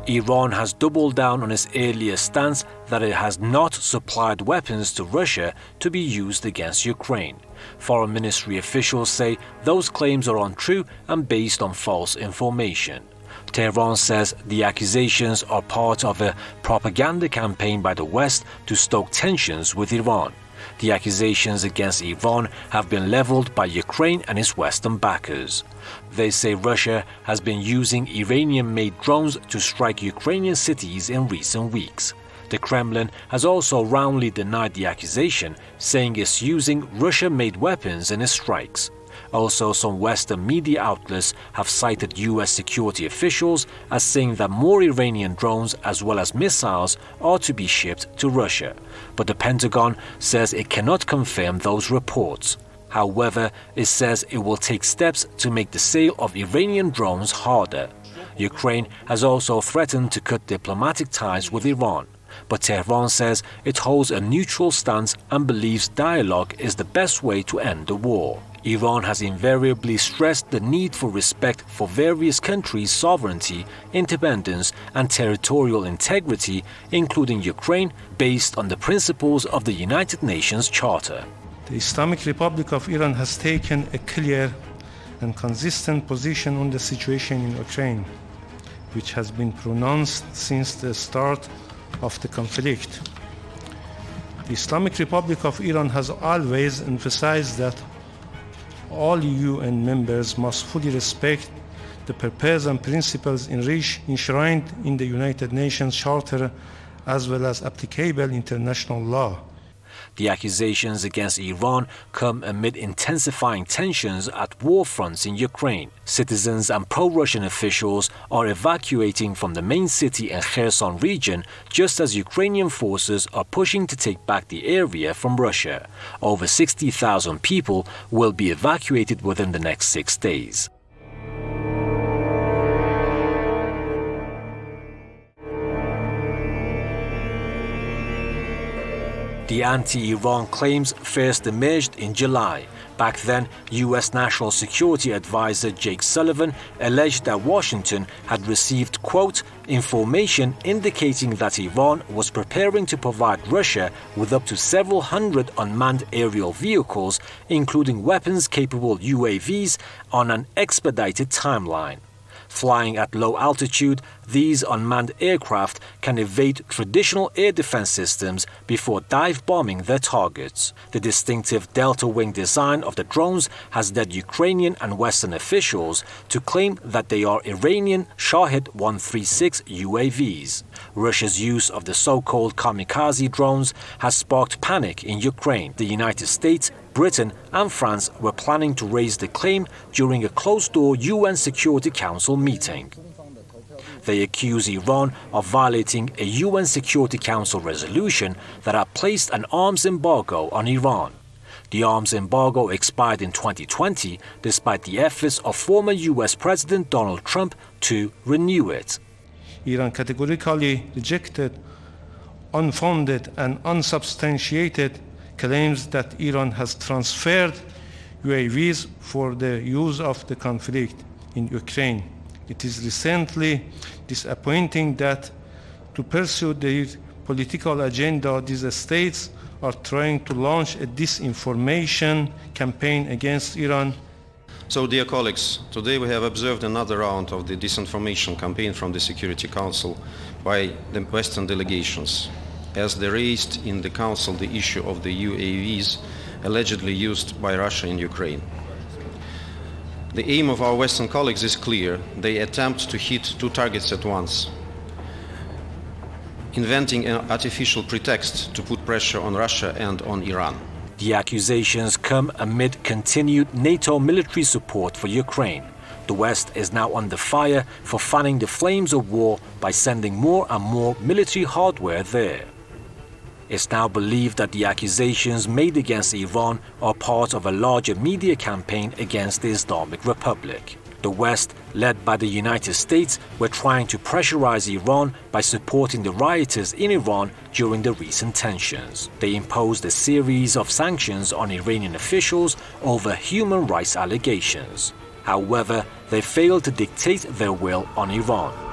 Iran has doubled down on its earlier stance that it has not supplied weapons to Russia to be used against Ukraine. Foreign Ministry officials say those claims are untrue and based on false information. Tehran says the accusations are part of a propaganda campaign by the West to stoke tensions with Iran. The accusations against Iran have been leveled by Ukraine and its Western backers. They say Russia has been using Iranian-made drones to strike Ukrainian cities in recent weeks. The Kremlin has also roundly denied the accusation, saying it's using Russia-made weapons in its strikes. Also, some Western media outlets have cited U.S. security officials as saying that more Iranian drones as well as missiles are to be shipped to Russia, but the Pentagon says it cannot confirm those reports. However, it says it will take steps to make the sale of Iranian drones harder. Ukraine has also threatened to cut diplomatic ties with Iran, but Tehran says it holds a neutral stance and believes dialogue is the best way to end the war. Iran has invariably stressed the need for respect for various countries' sovereignty, independence, and territorial integrity, including Ukraine, based on the principles of the United Nations Charter. The Islamic Republic of Iran has taken a clear and consistent position on the situation in Ukraine, which has been pronounced since the start of the conflict. The Islamic Republic of Iran has always emphasized that all UN members must fully respect the purpose and principles enshrined in the United Nations Charter as well as applicable international law. The accusations against Iran come amid intensifying tensions at war fronts in Ukraine. Citizens and pro-Russian officials are evacuating from the main city and Kherson region just as Ukrainian forces are pushing to take back the area from Russia. Over 60,000 people will be evacuated within the next 6 days. The anti-Iran claims first emerged in July. Back then, U.S. National Security Advisor Jake Sullivan alleged that Washington had received, quote, information indicating that Iran was preparing to provide Russia with up to several hundred unmanned aerial vehicles, including weapons-capable UAVs, on an expedited timeline. Flying at low altitude, these unmanned aircraft can evade traditional air defense systems before dive bombing their targets. The distinctive delta-wing design of the drones has led Ukrainian and Western officials to claim that they are Iranian Shahed-136 UAVs. Russia's use of the so-called kamikaze drones has sparked panic in Ukraine. The United States, Britain and France were planning to raise the claim during a closed-door UN Security Council meeting. They accuse Iran of violating a UN Security Council resolution that had placed an arms embargo on Iran. The arms embargo expired in 2020 despite the efforts of former US President Donald Trump to renew it. Iran categorically rejected unfounded and unsubstantiated claims that Iran has transferred UAVs for the use of the conflict in Ukraine. It is recently disappointing that to pursue their political agenda, these states are trying to launch a disinformation campaign against Iran. So, dear colleagues, today we have observed another round of the disinformation campaign from the Security Council by the Western delegations, as they raised in the Council the issue of the UAVs allegedly used by Russia in Ukraine. The aim of our Western colleagues is clear. They attempt to hit two targets at once, inventing an artificial pretext to put pressure on Russia and on Iran. The accusations come amid continued NATO military support for Ukraine. The West is now under fire for fanning the flames of war by sending more and more military hardware there. It's now believed that the accusations made against Iran are part of a larger media campaign against the Islamic Republic. The West, led by the United States, were trying to pressurize Iran by supporting the rioters in Iran during the recent tensions. They imposed a series of sanctions on Iranian officials over human rights allegations. However, they failed to dictate their will on Iran.